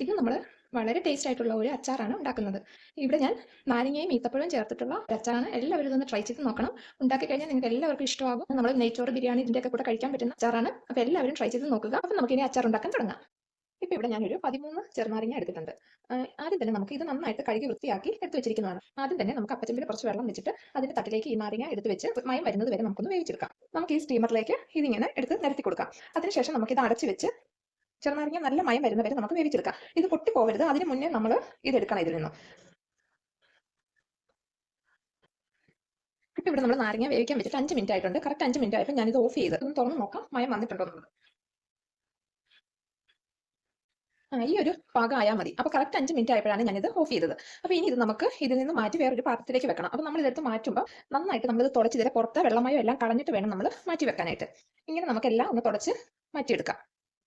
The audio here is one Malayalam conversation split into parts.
ഇത് നമ്മൾ വളരെ ടേസ്റ്റ് ആയിട്ടുള്ള ഒരു അച്ചാറാണ് ഉണ്ടാക്കുന്നത്. ഇവിടെ ഞാൻ നാരങ്ങയും ഈത്തപ്പഴവും ചേർത്തിട്ടുള്ള ഒരു അച്ചാറാണ്. എല്ലാവരും ഇതൊന്ന് ട്രൈ ചെയ്ത് നോക്കണം. ഉണ്ടാക്കി കഴിഞ്ഞാൽ നിങ്ങൾക്ക് എല്ലാവർക്കും ഇഷ്ടമാകും. നമ്മൾ നെയ്ച്ചോറ്, ബിരിയാണി ഇതിൻ്റെയൊക്കെ കൂടെ കഴിക്കാൻ പറ്റുന്ന അച്ചാറാണ്. അപ്പോൾ എല്ലാവരും ട്രൈ ചെയ്ത് നോക്കുക. അപ്പോൾ നമുക്കിനി അച്ചാർ ഉണ്ടാക്കാൻ തുടങ്ങാം. ഇപ്പോൾ ഇവിടെ ഞാനൊരു 13 ചെറുനാരങ്ങ എടുത്തിട്ടുണ്ട്. ആദ്യം തന്നെ നമുക്ക് ഇത് നന്നായിട്ട് കഴുകി വൃത്തിയാക്കി എടുത്ത് വെച്ചിരിക്കുന്നതാണ്. ആദ്യം തന്നെ നമുക്ക് അപ്പച്ചമ്പിൽ കുറച്ച് വെള്ളം വെച്ചിട്ട് അതിന്റെ തട്ടിലേക്ക് ഈ നാരങ്ങ എടുത്ത് വെച്ച് മയം വരുന്നത് വരെ നമുക്കൊന്ന് വേവിച്ചെടുക്കാം. നമുക്ക് ഈ സ്റ്റീമറിലേക്ക് ഇതിങ്ങനെ എടുത്ത് നിരത്തി കൊടുക്കാം. അതിനുശേഷം നമുക്ക് ഇത് അടച്ചു വെച്ച് ചെറുനാരങ്ങ നല്ല മയം വരുന്നവരെ നമുക്ക് വേവിച്ചെടുക്കാം. ഇത് പൊട്ടി പോകരുത്, അതിന് മുന്നേ നമ്മൾ ഇതെടുക്കണം ഇതിൽ നിന്നും. ഇപ്പൊ ഇവിടെ നമ്മൾ നാരങ്ങ വേവിക്കാൻ വെച്ചിട്ട് 5 മിനിറ്റ് ആയിട്ടുണ്ട്. കറക്റ്റ് 5 മിനിറ്റ് ആയപ്പോൾ ഞാനിത് ഓഫ് ചെയ്ത് ഒന്ന് തുറന്ന് നോക്കാം മയം വന്നിട്ടുണ്ടോ എന്നുള്ളത്. ഈ ഒരു പാകം ആയാൽ മതി. അപ്പോൾ കറക്റ്റ് 5 മിനിറ്റ് ആയപ്പോഴാണ് ഞാനിത് ഓഫ് ചെയ്തത്. അപ്പോൾ ഇനി ഇത് നമുക്ക് ഇതിൽ നിന്ന് മാറ്റി വേറൊരു പാത്രത്തിലേക്ക് വെക്കണം. അപ്പോൾ നമ്മൾ ഇതെടുത്ത് മാറ്റുമ്പോൾ നന്നായിട്ട് നമ്മളിത് തുടച്ച് ഇതിലെ പുറത്തെ വെള്ളമയോ എല്ലാം കളഞ്ഞിട്ട് വേണം നമ്മൾ മാറ്റി വെക്കാനായിട്ട്. ഇങ്ങനെ നമുക്കെല്ലാം ഒന്ന് തുടച്ച് മാറ്റിയെടുക്കാം.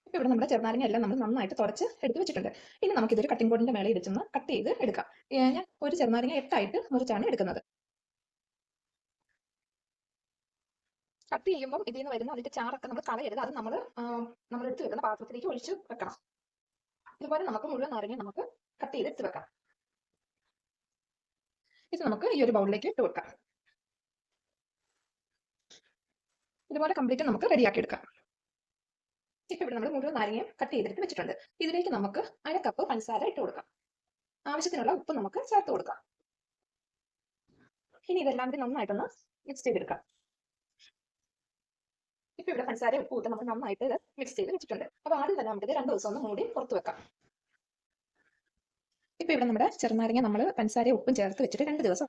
ഇപ്പോൾ ഇവിടെ നമ്മുടെ ചെറുനാരങ്ങ എല്ലാം നമ്മൾ നന്നായിട്ട് തുടച്ച് എടുത്ത് വെച്ചിട്ടുണ്ട്. ഇനി നമുക്കിതൊരു കട്ടിംഗ് ബോർഡിന്റെ മേലെ വെച്ചൊന്ന് കട്ട് ചെയ്ത് എടുക്കാം. ഞാൻ ഒരു ചെറുനാരങ്ങ 8 മുറിച്ചാണ് എടുക്കുന്നത്. കട്ട് ചെയ്യുമ്പോൾ ഇതിൽ നിന്ന് വരുന്ന അതിന്റെ ചാറൊക്കെ നമ്മൾ കളയരുത്. അത് നമ്മൾ എടുത്ത് വെക്കുന്ന പാത്രത്തിലേക്ക് ഒഴിച്ച് വെക്കണം. ഇതുപോലെ നമുക്ക് മുഴുവൻ നാരങ്ങ നമുക്ക് കട്ട് ചെയ്ത് എടുത്ത് വെക്കാം. ഇത് നമുക്ക് ഈ ഒരു ബൗളിലേക്ക് ഇട്ട് വെക്കാം. ഇതുപോലെ കംപ്ലീറ്റ് നമുക്ക് റെഡിയാക്കി എടുക്കാം. ഇപ്പൊ ഇവിടെ നമ്മൾ മുഴുവൻ നാരങ്ങയും കട്ട് ചെയ്തെടുത്ത് വെച്ചിട്ടുണ്ട്. ഇതിലേക്ക് നമുക്ക് 1/2 കപ്പ് പഞ്ചസാര ഇട്ട് കൊടുക്കാം. ആവശ്യത്തിനുള്ള ഉപ്പ് നമുക്ക് ചേർത്ത് കൊടുക്കാം. ഇനി ഇതെല്ലാം കൂടി നന്നായിട്ടൊന്ന് മിക്സ് ചെയ്തെടുക്കാം. ഇപ്പൊ ഇവിടെ പഞ്ചസാര ഉപ്പ് ഇട്ട് നമ്മൾ നന്നായിട്ട് ഇത് മിക്സ് ചെയ്ത് വെച്ചിട്ടുണ്ട്. അപ്പൊ ആദ്യം തന്നെ നമുക്ക് 2 ദിവസം ഒന്ന് മൂടി പുറത്ത് വെക്കാം. ഇപ്പൊ ഇവിടെ നമ്മുടെ ചെറുനാരങ്ങ നമ്മൾ പഞ്ചസാര ഉപ്പും ചേർത്ത് വെച്ചിട്ട് 2 ദിവസം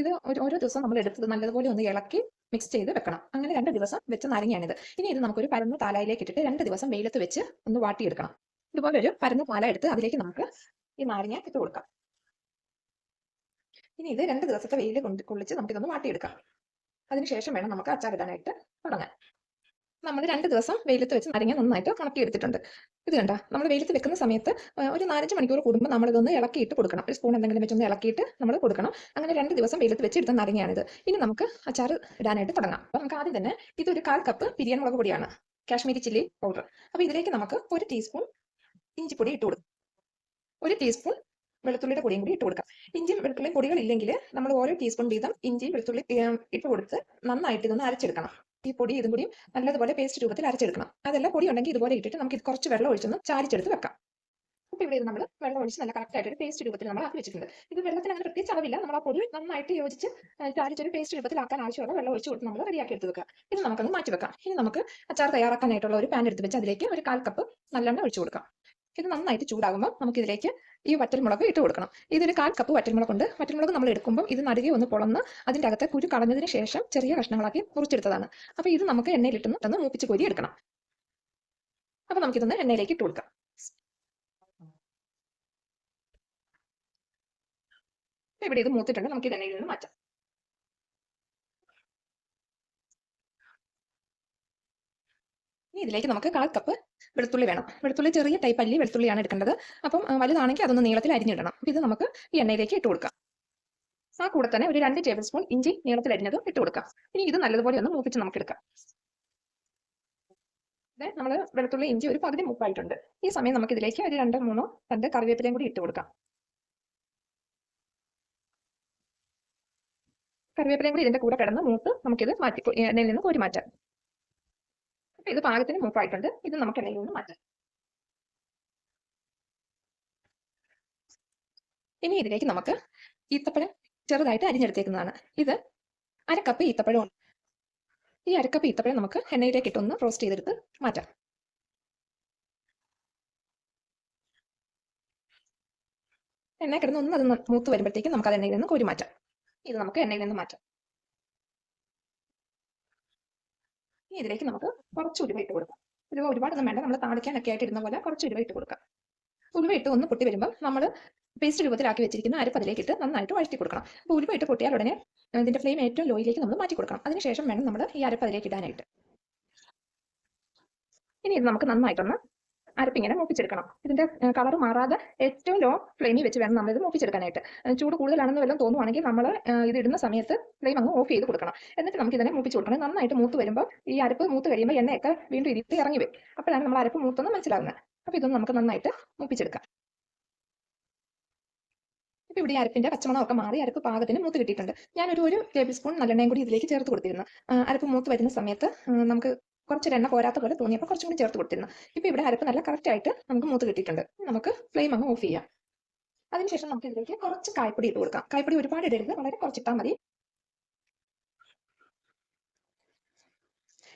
ഇത് ഓരോ ദിവസം നമ്മൾ എടുത്തത് നല്ലതുപോലെ ഒന്ന് ഇളക്കി മിക്സ് ചെയ്ത് വെക്കണം. അങ്ങനെ 2 ദിവസം വെച്ച നാരങ്ങയാണിത്. ഇനി ഇത് നമുക്കൊരു പരന്ന താലായിലേക്ക് ഇട്ടിട്ട് 2 ദിവസം വെയിലത്ത് വെച്ച് ഒന്ന് വാട്ടിയെടുക്കണം. ഇതുപോലെ ഒരു പരന്ന പാല എടുത്ത് അതിലേക്ക് നമുക്ക് ഈ നാരങ്ങ ഇട്ട് കൊടുക്കാം. ഇനി ഇത് 2 ദിവസത്തെ വെയിൽ കൊള്ളിച്ച് നമുക്കിതൊന്ന് വാട്ടിയെടുക്കാം. അതിനുശേഷം വേണം നമുക്ക് അച്ചാറിടാനായിട്ട് തുടങ്ങാൻ. നമ്മൾ 2 ദിവസം വെയിലത്ത് വെച്ച് നാരങ്ങ നന്നായിട്ട് ഉണക്കിയെടുത്തിട്ടുണ്ട്. ഇത് കണ്ട നമ്മൾ വെയിലത്ത് വെക്കുന്ന സമയത്ത് ഒരു 4-5 മണിക്കൂർ കൂടുമ്പോൾ നമ്മളിതൊന്ന് ഇളക്കിയിട്ട് കൊടുക്കണം. ഒരു സ്പൂൺ എന്തെങ്കിലും വെച്ചൊന്ന് ഇളക്കിയിട്ട് നമ്മൾ കൊടുക്കണം. അങ്ങനെ 2 ദിവസം വെയിലത്ത് വെച്ച് എടുത്ത നാരങ്ങയാണിത്. ഇനി നമുക്ക് അച്ചാർ ഇടാനായിട്ട് തുടങ്ങാം. അപ്പോൾ നമുക്ക് ആദ്യം തന്നെ ഇതൊരു 1/4 കപ്പ് ബിരിയാണി മുളക് പൊടിയാണ്, കാശ്മീരി ചില്ലി പൗഡർ. അപ്പോൾ ഇതിലേക്ക് നമുക്ക് 1 ടീസ്പൂൺ ഇഞ്ചിപ്പൊടി ഇട്ട് കൊടുക്കും. 1 ടീസ്പൂൺ വെളുത്തുള്ളിയുടെ പൊടിയും കൂടി ഇട്ട് കൊടുക്കാം. ഇഞ്ചിയും വെളുത്തുള്ളിയും പൊടികൾ ഇല്ലെങ്കിൽ നമ്മൾ ഓരോ ടീസ്പൂൺ വീതം ഇഞ്ചി വെളുത്തുള്ളി ഇട്ട് കൊടുത്ത് നന്നായിട്ട് ഇതൊന്ന് അരച്ചെടുക്കണം. ഈ പൊടി ഇതും കൂടി നല്ലതുപോലെ പേസ്റ്റ് രൂപത്തിൽ അരച്ചെടുക്കണം. അതല്ല പൊടി ഉണ്ടെങ്കിൽ ഇതുപോലെ ഇട്ടിട്ട് നമുക്ക് ഇത് കുറച്ച് വെള്ളം ഒഴിച്ചൊന്ന് ചാരിച്ചെടുത്ത് വെക്കാം. അപ്പോൾ ഇവിടെ ഇത് നമ്മൾ വെള്ളം ഒഴിച്ച് നല്ല കറക്റ്റ് ആയിട്ട് ഒരു പേസ്റ്റ് രൂപത്തിൽ നമ്മൾ ആക്കി വെച്ചിട്ടുണ്ട്. ഇത് വെള്ളത്തിന് അങ്ങനെ പ്രത്യേകിച്ച് അളവില്ല. നമ്മൾ ആ പൊടി നന്നായിട്ട് യോജിച്ച് ചാരിച്ചൊരു പേസ്റ്റ് രൂപത്തിലാക്കാൻ ആവശ്യമുള്ള വെള്ളം ഒഴിച്ച് കൊടുത്ത് നമ്മൾ റെഡിയാക്കി എടുത്ത് വെക്കാം. ഇത് നമുക്കൊന്ന് മാറ്റി വെക്കാം. ഇനി നമുക്ക് അച്ചാർ തയ്യാറാക്കാനായിട്ടുള്ള ഒരു പാൻ എടുത്ത് വെച്ച് അതിലേക്ക് ഒരു 1/4 കപ്പ് നല്ലെണ്ണ ഒഴിച്ചു കൊടുക്കാം. ഇത് നന്നായിട്ട് ചൂടാകുമ്പോൾ നമുക്ക് ഇതിലേക്ക് ഈ വറ്റൽമുളക് ഇട്ട് കൊടുക്കണം. ഇതൊരു 1/4 കപ്പ് വറ്റൽമുളകുണ്ട്. വറ്റൽമുളക് നമ്മൾ എടുക്കുമ്പോൾ ഇത് നടുകെ ഒന്ന് പൊളന്ന് അതിൻ്റെ അകത്തെ കുരു കളഞ്ഞതിന് ശേഷം ചെറിയ കഷ്ണങ്ങളാക്കി മുറിച്ചെടുത്തതാണ്. അപ്പോൾ ഇത് നമുക്ക് എണ്ണയിലിട്ടൊന്ന് മൂപ്പിച്ച് കോരി എടുക്കണം. അപ്പോൾ നമുക്കിതൊന്ന് എണ്ണയിലേക്ക് ഇട്ട് കൊടുക്കാം. ഇവിടെ ഇത് മൂത്തിട്ടുണ്ട്. നമുക്ക് ഇത് എണ്ണയിൽ നിന്ന് മാറ്റാം. ഇനി ഇതിലേക്ക് നമുക്ക് 1/4 കപ്പ് വെളുത്തുള്ളി വേണം. വെളുത്തുള്ളി ചെറിയ ടൈപ്പ് അല്ലി വെളുത്തുള്ളിയാണ് എടുക്കേണ്ടത്. അപ്പം വലുതാണെങ്കിൽ അതൊന്ന് നീളത്തിൽ അരിഞ്ഞിടണം. ഇത് നമുക്ക് ഈ എണ്ണയിലേക്ക് ഇട്ട് കൊടുക്കാം. ആ കൂടെ തന്നെ ഒരു 2 ടേബിൾ സ്പൂൺ ഇഞ്ചി നീളത്തിൽ അരിഞ്ഞതും ഇട്ട് കൊടുക്കാം. ഇനി ഇത് നല്ലതുപോലെ ഒന്ന് മൂപ്പിച്ച് നമുക്ക് എടുക്കാം. നമ്മൾ വെളുത്തുള്ളി ഇഞ്ചി ഒരു പകുതി മൂപ്പായിട്ടുണ്ട്. ഈ സമയം നമുക്ക് ഇതിലേക്ക് ഒരു 2-3 തണ്ട് കറിവേപ്പിലയും കൂടി ഇട്ട് കൊടുക്കാം. കറിവേപ്പിലയും കൂടി ഇതിന്റെ കൂടെ കിടന്ന് മൂത്ത് നമുക്കിത് മാറ്റി എണ്ണയിൽ നിന്ന് കോരി മാറ്റാം. ഇത് പാകത്തിന് മൂപ്പായിട്ടുണ്ട്. ഇത് നമുക്ക് എണ്ണയിൽ നിന്ന് മാറ്റാം. ഇനി ഇതിലേക്ക് നമുക്ക് ഈത്തപ്പഴം ചെറുതായിട്ട് അരിഞ്ഞെടുത്തേക്കുന്നതാണ്. ഇത് 1/2 കപ്പ് ഈത്തപ്പഴം. ഈ 1/2 കപ്പ് ഈത്തപ്പഴം നമുക്ക് എണ്ണയിലേക്ക് ഇട്ടൊന്ന് റോസ്റ്റ് ചെയ്തെടുത്ത് മാറ്റാം. എണ്ണ കിടന്ന് ഒന്ന് അത് മൂത്ത് വരുമ്പോഴത്തേക്കും നമുക്ക് അത് എണ്ണയിൽ നിന്ന് കോരി മാറ്റാം. ഇത് നമുക്ക് എണ്ണയിൽ നിന്ന് മാറ്റാം. ഇനി ഇതിലേക്ക് നമുക്ക് കുറച്ച് ഉലുവ ഇട്ട് കൊടുക്കാം. ഉലുവ ഒരുപാടൊന്നും വേണ്ട. നമ്മൾ താളിക്കാനൊക്കെ ആയിട്ട് ഇടുന്ന പോലെ കുറച്ച് ഉലുവ ഇട്ട് കൊടുക്കാം. ഉലുവ ഇട്ട് ഒന്ന് പൊട്ടി വരുമ്പോൾ നമ്മൾ പേസ്റ്റ് രൂപത്തിലാക്കി വെച്ചിരിക്കുന്ന അരപ്പ് അതിലേക്ക് ഇട്ട് നന്നായിട്ട് വഴറ്റി കൊടുക്കണം. അപ്പോൾ ഉലുവ ഇട്ട് പൊട്ടിയാൽ ഉടനെ ഇതിന്റെ ഫ്ലെയിം ഏറ്റവും ലോയിലേക്ക് നമ്മൾ മാറ്റി കൊടുക്കണം. അതിനുശേഷം വേണം നമ്മൾ ഈ അരപ്പ് അതിലേക്ക് ഇടാനായിട്ട്. ഇനി ഇത് നമുക്ക് നന്നായിട്ടൊന്ന് അരപ്പിങ്ങനെ മൂപ്പിച്ചെടുക്കണം. ഇതിന്റെ കളർ മാറാതെ ഏറ്റവും ലോ ഫ്ലെയിമിൽ വെച്ച് വേണം നമ്മളിത് മൂപ്പിച്ചെടുക്കാനായിട്ട്. ചൂട് കൂടുതലാണെന്ന് വല്ലതും തോന്നുവാണെങ്കിൽ നമ്മൾ ഇത് ഇടുന്ന സമയത്ത് ഫ്ലെയിം അങ്ങ് ഓഫ് ചെയ്ത് കൊടുക്കണം. എന്നിട്ട് നമുക്ക് ഇതിനെ മൂപ്പിച്ച് കൊടുക്കണം. നന്നായിട്ട് മൂത്ത് വരുമ്പോൾ ഈ അരപ്പ് മൂത്ത് കഴിയുമ്പോൾ എണ്ണയൊക്കെ വീണ്ടും ഇരുത്തി ഇറങ്ങി വരും. അപ്പോഴാണ് നമ്മൾ അരപ്പ് മൂത്തെന്ന് മനസ്സിലാകുന്നത്. അപ്പോൾ ഇതൊന്ന് നമുക്ക് നന്നായിട്ട് മൂപ്പിച്ചെടുക്കാം. ഇപ്പൊ ഇവിടെ ഈ അരപ്പിന്റെ പച്ചമണമൊക്കെ മാറി അരപ്പ് പാകത്തിന് മൂത്ത് കിട്ടിയിട്ടുണ്ട്. ഞാനൊരു 1 ടേബിൾ സ്പൂൺ നല്ലെണ്ണയും കൂടി ഇതിലേക്ക് ചേർത്ത് കൊടുത്തിരുന്നു. അരപ്പ് മൂത്ത് വരുന്ന സമയത്ത് നമുക്ക് കുറച്ചൊരു എണ്ണ പോരാത്ത പോലെ തോന്നിയപ്പോൾ കുറച്ചും കൂടി ചേർത്ത് കൊടുത്തിരുന്നു. ഇപ്പൊ ഇവിടെ അരപ്പ് നല്ല കറക്റ്റ് ആയിട്ട് നമുക്ക് മൂത്ത് കിട്ടിയിട്ടുണ്ട്. ഇനി നമുക്ക് ഫ്ലെയിം അങ്ങ് ഓഫ് ചെയ്യാം. അതിനുശേഷം നമുക്ക് ഇതിലേക്ക് കുറച്ച് കായ്പ്പൊടി ഇട്ട് കൊടുക്കാം. കായ്പ്പൊടി ഒരുപാട് ഇടരുത്, വളരെ കുറച്ചിട്ടാൽ മതി.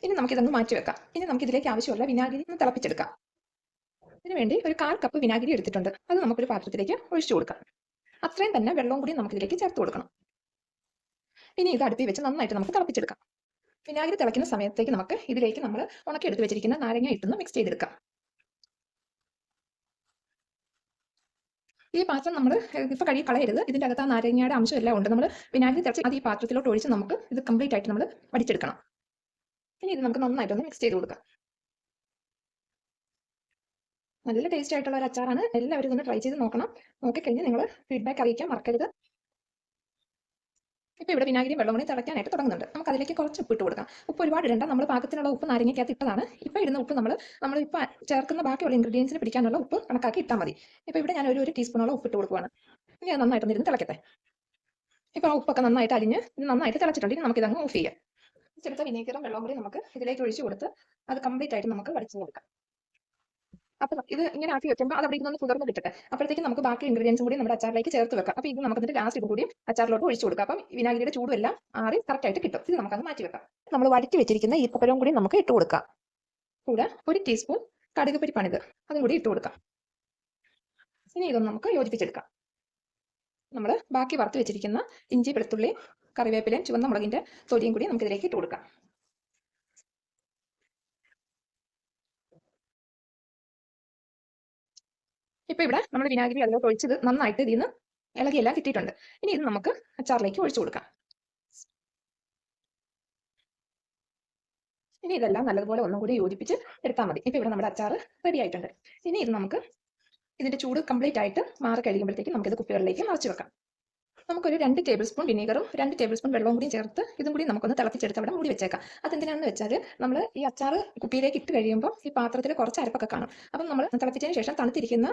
ഇനി നമുക്കിതൊന്ന് മാറ്റി വെക്കാം. ഇനി നമുക്ക് ഇതിലേക്ക് ആവശ്യമുള്ള വിനാഗിരി ഒന്ന് തിളപ്പിച്ചെടുക്കാം. ഇതിനുവേണ്ടി ഒരു 1/4 കപ്പ് വിനാഗിരി എടുത്തിട്ടുണ്ട്. അത് നമുക്കൊരു പാത്രത്തിലേക്ക് ഒഴിച്ചു കൊടുക്കാം. അത്രയും തന്നെ വെള്ളവും കൂടി നമുക്ക് ഇതിലേക്ക് ചേർത്ത് കൊടുക്കണം. ഇനി ഇത് അടുപ്പിൽ വെച്ച് നന്നായിട്ട് നമുക്ക് തിളപ്പിച്ചെടുക്കാം. വിനാഗിരി തിളയ്ക്കുന്ന സമയത്തേക്ക് നമുക്ക് ഇതിലേക്ക് നമ്മൾ ഉണക്കി എടുത്ത് വെച്ചിരിക്കുന്ന നാരങ്ങ ഇട്ടൊന്ന് മിക്സ് ചെയ്തെടുക്കാം. ഈ പാത്രം നമ്മൾ ഇപ്പൊ കഴുകി കളയരുത്. ഇതിന്റെ അകത്ത് ആ നാരങ്ങയുടെ അംശം എല്ലാം ഉണ്ട്. നമ്മൾ വിനാഗിരി തിളച്ച് അത് ഈ പാത്രത്തിലോട്ട് ഒഴിച്ച് നമുക്ക് ഇത് കംപ്ലീറ്റ് ആയിട്ട് നമ്മൾ വടിച്ചെടുക്കണം. ഇനി ഇത് നമുക്ക് നന്നായിട്ടൊന്ന് മിക്സ് ചെയ്ത് കൊടുക്കാം. നല്ല ടേസ്റ്റ് ആയിട്ടുള്ള ഒരു അച്ചാറാണ്. എല്ലാവരും ഇതൊന്ന് ട്രൈ ചെയ്ത് നോക്കണം. നോക്കിക്കഴിഞ്ഞ് നിങ്ങൾ ഫീഡ്ബാക്ക് അറിയിക്കാൻ മറക്കരുത്. ഇപ്പൊ ഇവിടെ വിനാഗിരിയും വെള്ളം കൂടി തിളയ്ക്കാനായിട്ട് തുടങ്ങുന്നുണ്ട്. നമുക്ക് അതിലേക്ക് കുറച്ച് ഉപ്പ് ഇട്ട് കൊടുക്കാം. ഉപ്പ് ഒരുപാട് ഇടണ്ട. നമ്മൾ പാകത്തിനുള്ള ഉപ്പ് നാരങ്ങയ്ക്കകത്ത് ഇട്ടതാണ്. ഇപ്പൊ ഇടുന്ന ഉപ്പ് നമ്മളിപ്പോൾ ചേർക്കുന്ന ബാക്കിയുള്ള ഇൻഗ്രീഡിയൻസിന് പിടിക്കാനുള്ള ഉപ്പ് കണക്കാക്കി ഇട്ടാൽ മതി. ഇപ്പൊ ഇവിടെ ഞാൻ ഒരു ടീസ്പൂണോളം ഉപ്പിട്ട് കൊടുക്കുവാണ്. ഇനി അത് നന്നായിട്ടൊന്ന് ഇരുന്ന് തിളക്കട്ടെ. ഇപ്പൊ ആ ഉപ്പൊക്കെ നന്നായിട്ട് അരിഞ്ഞ് ഇത് നന്നായിട്ട് തിളച്ചിട്ടുണ്ട്. ഇനി നമുക്ക് ഇതങ്ങ് ഓഫ് ചെയ്യാം. ചെറുത്ത വിനീഗറും വെള്ളം കൂടി നമുക്ക് ഇതിലേക്ക് ഒഴിച്ചു കൊടുത്ത് അത് കംപ്ലീറ്റ് ആയിട്ട് നമുക്ക് വടിച്ചു കൊടുക്കാം. അപ്പൊ ഇത് ഇങ്ങനെ ആക്കി വെക്കുമ്പോൾ അത് അവിടെ ഇരുന്ന് കുതിർന്ന് കിട്ടട്ടെ. അപ്പോഴത്തേക്കും നമുക്ക് ബാക്കി ഇൻഗ്രീഡിയൻസും കൂടി നമ്മുടെ അച്ചാറിലേക്ക് ചേർത്ത് വെക്കാം. അപ്പൊ ഇത് നമുക്ക് ലാസ്റ്റ് ഇത് കൂടി അച്ചാറിലോട്ട് ഒഴിച്ചു കൊടുക്കാം. അപ്പം വിനാഗിരിയുടെ ചൂടും എല്ലാം ആറി കറക്റ്റ് ആയിട്ട് കിട്ടും. ഇത് നമുക്കങ്ങ് മാറ്റി വെക്കാം. നമ്മൾ വഴറ്റി വെച്ചിരിക്കുന്ന ഈത്തപ്പഴവും കൂടി നമുക്ക് ഇട്ട് കൊടുക്കാം. കൂടെ 1 ടീസ്പൂൺ കടുക് പരിപ്പാണിത്, അതും കൂടി ഇട്ട് കൊടുക്കാം. ഇനി ഇതൊന്ന് നമുക്ക് യോജിപ്പിച്ചെടുക്കാം. നമ്മൾ ബാക്കി വറുത്ത് വെച്ചിരിക്കുന്ന ഇഞ്ചി, വെളുത്തുള്ളി, കറിവേപ്പിലയും ചുവന്ന മുളകിന്റെ തൊലിയും കൂടി നമുക്ക് ഇതിലേക്ക് ഇട്ട് കൊടുക്കാം. ഇപ്പൊ ഇവിടെ നമ്മൾ വിനാഗിരി അതിലോട്ട് ഒഴിച്ചത് നന്നായിട്ട് ഇതിൽ നിന്ന് ഇളകിയെല്ലാം കിട്ടിയിട്ടുണ്ട്. ഇനി ഇത് നമുക്ക് അച്ചാറിലേക്ക് ഒഴിച്ചു കൊടുക്കാം. ഇനി ഇതെല്ലാം നല്ലതുപോലെ ഒന്നും കൂടി യോജിപ്പിച്ച് എടുത്താൽ മതി. ഇപ്പൊ ഇവിടെ നമ്മുടെ അച്ചാർ റെഡി ആയിട്ടുണ്ട്. ഇനി ഇത് നമുക്ക് ഇതിന്റെ ചൂട് കംപ്ലീറ്റ് ആയിട്ട് മാറി കഴിയുമ്പോഴത്തേക്കും നമുക്കിത് കുപ്പികളിലേക്ക് മറച്ചു വെക്കാം. നമുക്കൊരു 2 ടേബിൾ സ്പൂൺ വിനീഗറും 2 ടേബിൾ സ്പൂൺ വെള്ളവും കൂടി ചേർത്ത് ഇതും കൂടി നമുക്കൊന്ന് തിളപ്പിച്ചെടുത്ത് അവിടെ മൂടി വെച്ചേക്കാം. അതെന്തിനാണെന്ന് വെച്ചാൽ നമ്മൾ ഈ അച്ചാർ കുപ്പിയിലേക്ക് ഇട്ട് കഴിയുമ്പോൾ ഈ പാത്രത്തിൽ കുറച്ച് അരപ്പൊക്കെ കാണും. അപ്പം നമ്മൾ തിളപ്പിച്ചതിന് ശേഷം തണുത്തിരിക്കുന്ന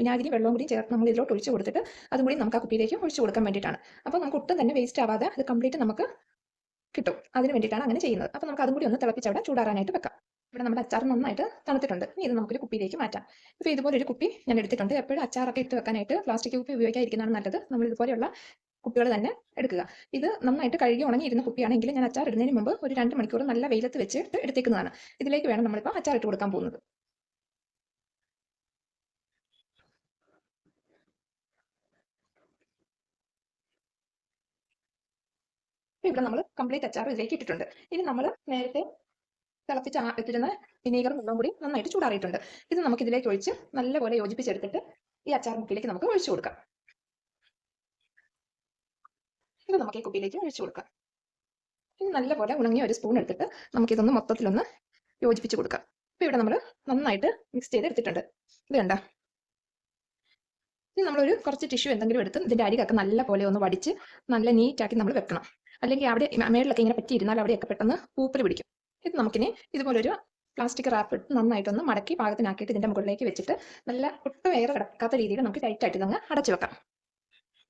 വിനാഗിരി വെള്ളവും കൂടി ചേർത്ത് നമ്മൾ ഇതിലോട്ട് ഒഴിച്ചു കൊടുത്തിട്ട് അതും കൂടി നമുക്ക് ആ കുപ്പിയിലേക്ക് ഒഴിച്ചു കൊടുക്കാൻ വേണ്ടിയിട്ടാണ്. അപ്പോൾ നമുക്ക് ഒട്ടും തന്നെ വേസ്റ്റ് ആവാതെ അത് കംപ്ലീറ്റ് നമുക്ക് കിട്ടും. അതിന് വേണ്ടിയിട്ടാണ് അങ്ങനെ ചെയ്യുന്നത്. അപ്പോൾ നമുക്ക് അതും കൂടി ഒന്ന് തിളപ്പിച്ച് അവിടെ ചൂടാറാനായിട്ട് വെക്കാം. ഇവിടെ നമ്മുടെ അച്ചാർ നന്നായിട്ട് തണുത്തിട്ടുണ്ട്. ഇനി ഇത് നമുക്കൊരു കുപ്പിയിലേക്ക് മാറ്റാം. ഇപ്പോൾ ഇതുപോലെ ഒരു കുപ്പി ഞാൻ എടുത്തിട്ടുണ്ട്. എപ്പോഴും അച്ചാറൊക്കെ ഇട്ട് വെക്കാനായിട്ട് പ്ലാസ്റ്റിക് കുപ്പി ഉപയോഗിക്കാതിരിക്കുന്നതാണ് നല്ലത്. നമ്മൾ ഇതുപോലെയുള്ള കുപ്പികൾ തന്നെ എടുക്കുക. ഇത് നന്നായിട്ട് കഴുകി ഉണങ്ങിയിരുന്ന കുപ്പിയാണെങ്കിൽ ഞാൻ അച്ചാർ ഇടുന്നതിന് മുമ്പ് ഒരു 2 മണിക്കൂർ നല്ല വെയിലത്ത് വെച്ചിട്ട് എടുത്തേക്കുന്നതാണ്. ഇതിലേക്ക് വേണം നമ്മളിപ്പോൾ അച്ചാർ ഇട്ട് കൊടുക്കാൻ പോകുന്നത്. ഇവിടെ നമ്മൾ കംപ്ലീറ്റ് അച്ചാർ ഇതിലേക്ക് ഇട്ടിട്ടുണ്ട്. ഇനി നമ്മൾ നേരത്തെ തിളപ്പിച്ച് വെച്ചിരുന്ന വിനീഗറും വെള്ളവും കൂടി നന്നായിട്ട് ചൂടാറിയിട്ടുണ്ട്. ഇത് നമുക്ക് ഇതിലേക്ക് ഒഴിച്ച് നല്ലപോലെ യോജിപ്പിച്ചെടുത്തിട്ട് ഈ അച്ചാർ കുപ്പിയിലേക്ക് നമുക്ക് ഒഴിച്ചു കൊടുക്കാം. ഇത് നമുക്ക് ഈ കുപ്പിയിലേക്ക് ഒഴിച്ചു കൊടുക്കാം. ഇനി നല്ലപോലെ ഉണങ്ങിയ ഒരു സ്പൂൺ എടുത്തിട്ട് നമുക്കിതൊന്ന് മൊത്തത്തിലൊന്ന് യോജിപ്പിച്ച് കൊടുക്കാം. ഇപ്പൊ ഇവിടെ നമ്മൾ നന്നായിട്ട് മിക്സ് ചെയ്ത് എടുത്തിട്ടുണ്ട്. ഇത് കണ്ട. ഇനി നമ്മളൊരു കുറച്ച് ടിഷ്യൂ എന്തെങ്കിലും എടുത്ത് ഇതിന്റെ അരികൊക്കെ നല്ല പോലെ ഒന്ന് വടിച്ച് നല്ല നീറ്റാക്കി നമ്മൾ വെക്കണം. അല്ലെങ്കിൽ അവിടെ മേളിലൊക്കെ ഇങ്ങനെ പറ്റിയിരുന്നാൽ അവിടെയൊക്കെ പെട്ടെന്ന് പൂപ്പൽ പിടിക്കും. ഇത് നമുക്കിനി ഇതുപോലൊരു പ്ലാസ്റ്റിക് റാപ്പ് ഇട്ട് നന്നായിട്ടൊന്ന് മടക്കി പാകത്തിനാക്കിയിട്ട് ഇതിന്റെ മുകളിലേക്ക് വെച്ചിട്ട് നല്ല ഒട്ടും എയർ കിടക്കാത്ത രീതിയിൽ നമുക്ക് ടൈറ്റായിട്ട് ഇതങ്ങ് അടച്ചു വെക്കാം.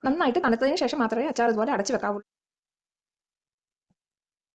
നന്നായിട്ട് തണുത്തതിന് ശേഷം മാത്രമേ അച്ചാർ ഇതുപോലെ അടച്ചു വെക്കാവൂ.